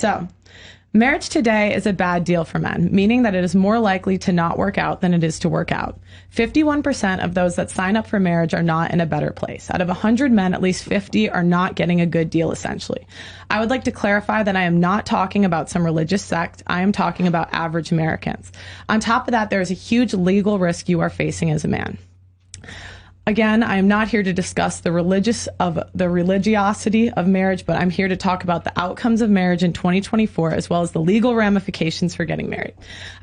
So, marriage today is a bad deal for men, meaning that it is more likely to not work out than it is to work out. 51% of those that sign up for marriage are not in a better place. Out of 100 men, at least 50 are not getting a good deal, essentially. I would like to clarify that I am not talking about some religious sect. I am talking about average Americans. On top of that, there is a huge legal risk you are facing as a man. Again, I am not here to discuss the religiosity of marriage, but I'm here to talk about the outcomes of marriage in 2024, as well as the legal ramifications for getting married.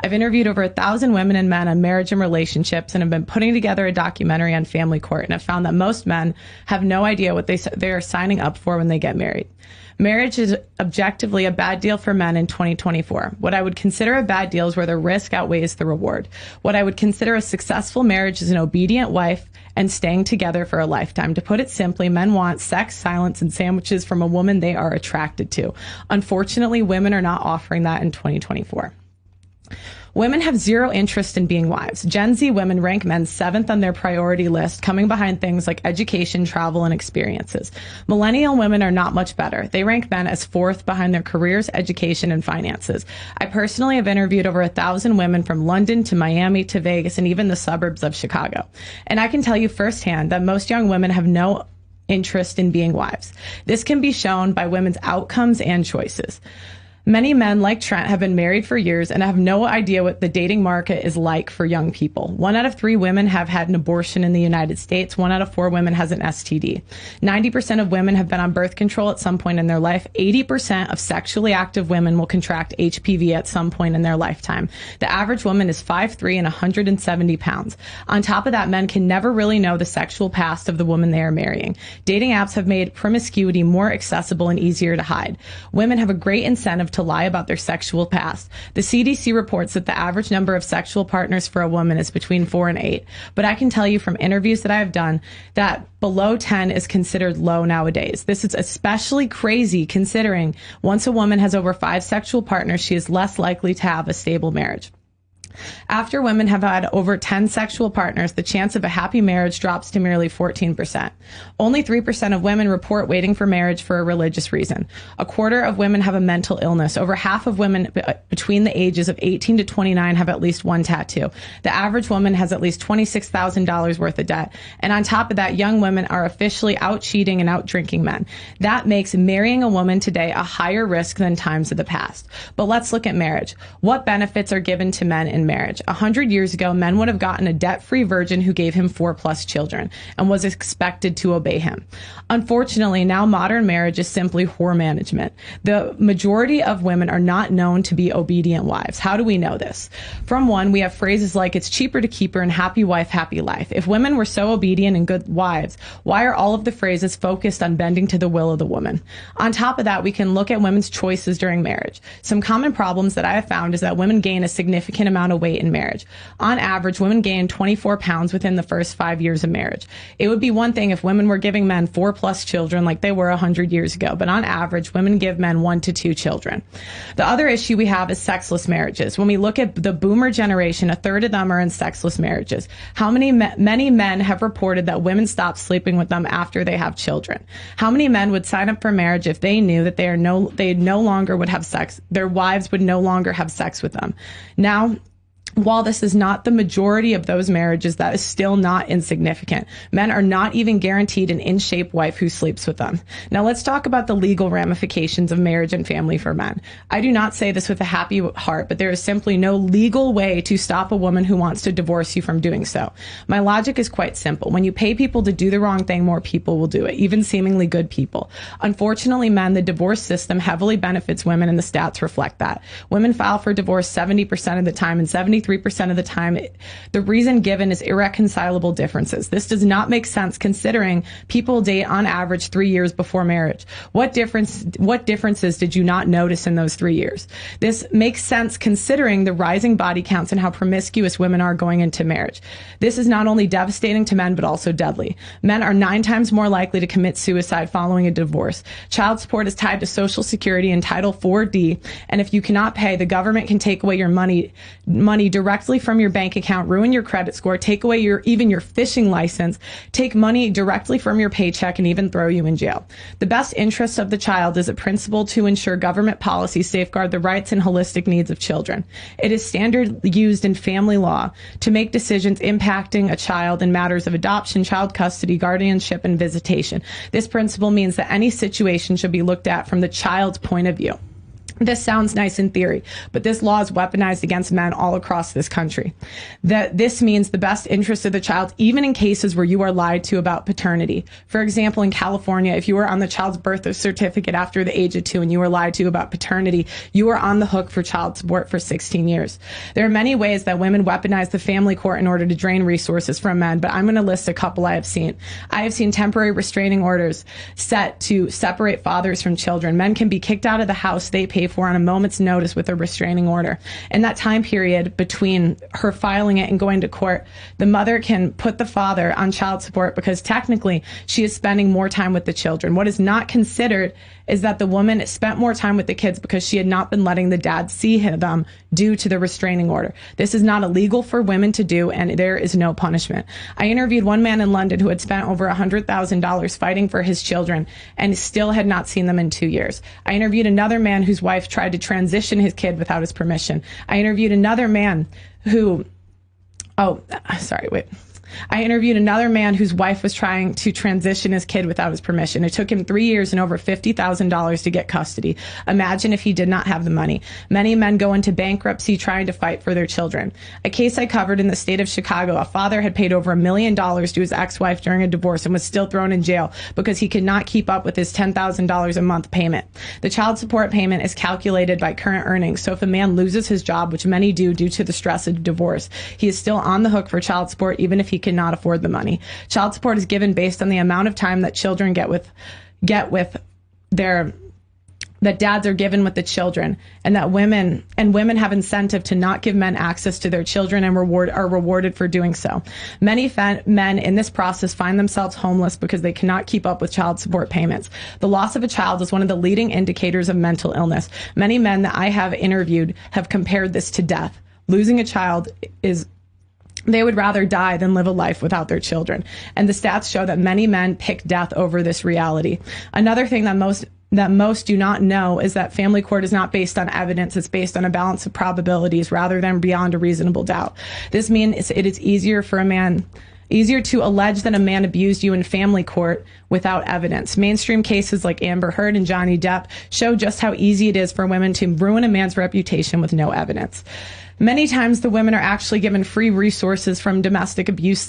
I've interviewed over 1,000 women and men on marriage and relationships, and have been putting together a documentary on family court, and have found that most men have no idea what they are signing up for when they get married. Marriage is objectively a bad deal for men in 2024. What I would consider a bad deal is where the risk outweighs the reward. What I would consider a successful marriage is an obedient wife and staying together for a lifetime. To put it simply, men want sex, silence, and sandwiches from a woman they are attracted to. Unfortunately, women are not offering that in 2024. Women have zero interest in being wives. Gen Z women rank men 7th on their priority list, coming behind things like education, travel, and experiences. Millennial women are not much better. They rank men as 4th behind their careers, education, and finances. I personally have interviewed over 1,000 women from London to Miami to Vegas and even the suburbs of Chicago. And I can tell you firsthand that most young women have no interest in being wives. This can be shown by women's outcomes and choices. Many men, like Trent, have been married for years and have no idea what the dating market is like for young people. 1 out of 3 women have had an abortion in the United States. 1 out of 4 women has an STD. 90% of women have been on birth control at some point in their life. 80% of sexually active women will contract HPV at some point in their lifetime. The average woman is 5'3" and 170 pounds. On top of that, men can never really know the sexual past of the woman they are marrying. Dating apps have made promiscuity more accessible and easier to hide. Women have a great incentive to lie about their sexual past. The CDC reports that the average number of sexual partners for a woman is between 4 and 8. But I can tell you from interviews that I have done that below 10 is considered low nowadays. This is especially crazy considering once a woman has over 5 sexual partners, she is less likely to have a stable marriage. After women have had over 10 sexual partners, the chance of a happy marriage drops to merely 14%. Only 3% of women report waiting for marriage for a religious reason. A quarter of women have a mental illness. Over half of women between the ages of 18 to 29 have at least 1 tattoo. The average woman has at least $26,000 worth of debt. And on top of that, young women are officially out cheating and out drinking men. That makes marrying a woman today a higher risk than times of the past. But let's look at marriage. What benefits are given to men in marriage? 100 years ago, men would have gotten a debt-free virgin who gave him 4+ children and was expected to obey him. Unfortunately, now modern marriage is simply whore management. The majority of women are not known to be obedient wives. How do we know this? From one, we have phrases like it's cheaper to keep her and happy wife, happy life. If women were so obedient and good wives, why are all of the phrases focused on bending to the will of the woman? On top of that, we can look at women's choices during marriage. Some common problems that I have found is that women gain a significant amount of weight in marriage. On average, women gain 24 pounds within the first 5 years of marriage. It would be one thing if women were giving men 4+ children like they were 100 years ago, but on average, women give men 1 to 2 children. The other issue we have is sexless marriages. When we look at the boomer generation, 1/3 of them are in sexless marriages. many men have reported that women stop sleeping with them after they have children? How many men would sign up for marriage if they knew that they no longer would have sex, their wives would no longer have sex with them? Now, while this is not the majority of those marriages, that is still not insignificant. Men are not even guaranteed an in-shape wife who sleeps with them. Now let's talk about the legal ramifications of marriage and family for men. I do not say this with a happy heart, but there is simply no legal way to stop a woman who wants to divorce you from doing so. My logic is quite simple. When you pay people to do the wrong thing, more people will do it, even seemingly good people. Unfortunately, men, the divorce system heavily benefits women, and the stats reflect that. Women file for divorce 70% of the time, and 73% of the time, the reason given is irreconcilable differences. This does not make sense considering people date on average 3 years before marriage. What differences did you not notice in those 3 years? This makes sense considering the rising body counts and how promiscuous women are going into marriage. This is not only devastating to men, but also deadly. Men are 9 times more likely to commit suicide following a divorce. Child support is tied to Social Security and Title 4D, and if you cannot pay, the government can take away your money directly from your bank account, ruin your credit score, take away even your fishing license, take money directly from your paycheck, and even throw you in jail. The best interest of the child is a principle to ensure government policies safeguard the rights and holistic needs of children. It is standard used in family law to make decisions impacting a child in matters of adoption, child custody, guardianship, and visitation. This principle means that any situation should be looked at from the child's point of view. This sounds nice in theory, but this law is weaponized against men all across this country. This means the best interest of the child, even in cases where you are lied to about paternity. For example, in California, if you were on the child's birth certificate after the age of 2 and you were lied to about paternity, you are on the hook for child support for 16 years. There are many ways that women weaponize the family court in order to drain resources from men, but I'm going to list a couple I have seen. I have seen temporary restraining orders set to separate fathers from children. Men can be kicked out of the house they pay for on a moment's notice with a restraining order. In that time period between her filing it and going to court, the mother can put the father on child support because technically she is spending more time with the children. What is not considered is that the woman spent more time with the kids because she had not been letting the dad see them due to the restraining order. This is not illegal for women to do, and there is no punishment. I interviewed one man in London who had spent over $100,000 fighting for his children and still had not seen them in 2 years. I interviewed another man whose wife tried to transition his kid without his permission. I interviewed another man who, I interviewed another man whose wife was trying to transition his kid without his permission. It took him 3 years and over $50,000 to get custody. Imagine if he did not have the money. Many men go into bankruptcy trying to fight for their children. A case I covered in the state of Chicago, a father had paid over $1 million to his ex-wife during a divorce and was still thrown in jail because he could not keep up with his $10,000 a month payment. The child support payment is calculated by current earnings, so if a man loses his job, which many do due to the stress of divorce, he is still on the hook for child support even if he cannot afford the money. Child support is given based on the amount of time that children get with that dads are given with the children, and that women have incentive to not give men access to their children and are rewarded for doing so. Many men in this process find themselves homeless because they cannot keep up with child support payments. The loss of a child is one of the leading indicators of mental illness. Many men that I have interviewed have compared this to death. Losing a child they would rather die than live a life without their children. And the stats show that many men pick death over this reality. Another thing that most do not know is that family court is not based on evidence. It's based on a balance of probabilities rather than beyond a reasonable doubt. This means it is easier to allege that a man abused you in family court without evidence. Mainstream cases like Amber Heard and Johnny Depp show just how easy it is for women to ruin a man's reputation with no evidence. Many times the women are actually given free resources from domestic abuse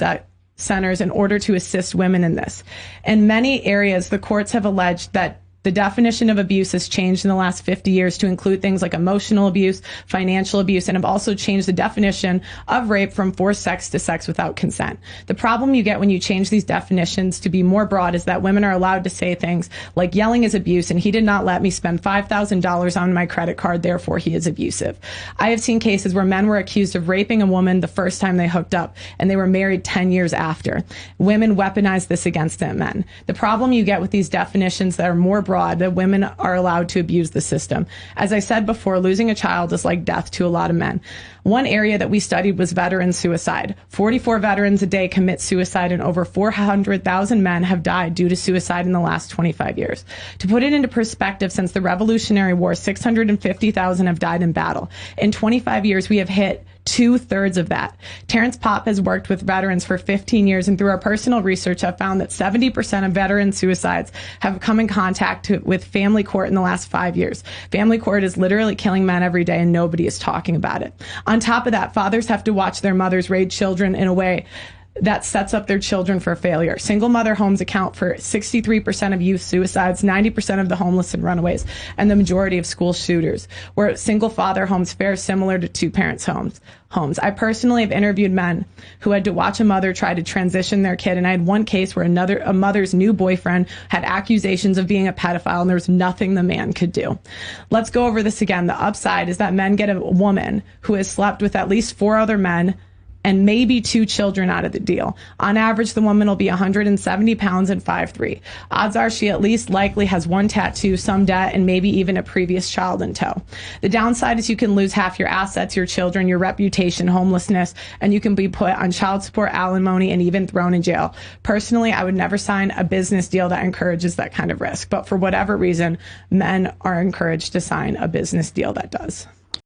centers in order to assist women in this. In many areas, the courts have alleged that the definition of abuse has changed in the last 50 years to include things like emotional abuse, financial abuse, and have also changed the definition of rape from forced sex to sex without consent. The problem you get when you change these definitions to be more broad is that women are allowed to say things like yelling is abuse and he did not let me spend $5,000 on my credit card, therefore he is abusive. I have seen cases where men were accused of raping a woman the first time they hooked up and they were married 10 years after. Women weaponize this against them men. The problem you get with these definitions that are more broad, that women are allowed to abuse the system. As I said before, losing a child is like death to a lot of men. One area that we studied was veteran suicide. 44 veterans a day commit suicide, and over 400,000 men have died due to suicide in the last 25 years. To put it into perspective, since the Revolutionary War, 650,000 have died in battle. In 25 years, we have hit 2/3 of that. Terrence Popp has worked with veterans for 15 years, and through our personal research, have found that 70% of veteran suicides have come in contact with family court in the last 5 years. Family court is literally killing men every day, and nobody is talking about it. On top of that, fathers have to watch their mothers raise children in a way that sets up their children for failure. Single mother homes account for 63% of youth suicides, 90% of the homeless and runaways, and the majority of school shooters, where single father homes fare similar to two parents' homes. I personally have interviewed men who had to watch a mother try to transition their kid, and I had one case where a mother's new boyfriend had accusations of being a pedophile, and there was nothing the man could do. Let's go over this again. The upside is that men get a woman who has slept with at least 4 other men and maybe 2 children out of the deal. On average, the woman will be 170 pounds and 5'3". Odds are she at least likely has 1 tattoo, some debt, and maybe even a previous child in tow. The downside is you can lose half your assets, your children, your reputation, homelessness, and you can be put on child support, alimony, and even thrown in jail. Personally, I would never sign a business deal that encourages that kind of risk, but for whatever reason, men are encouraged to sign a business deal that does.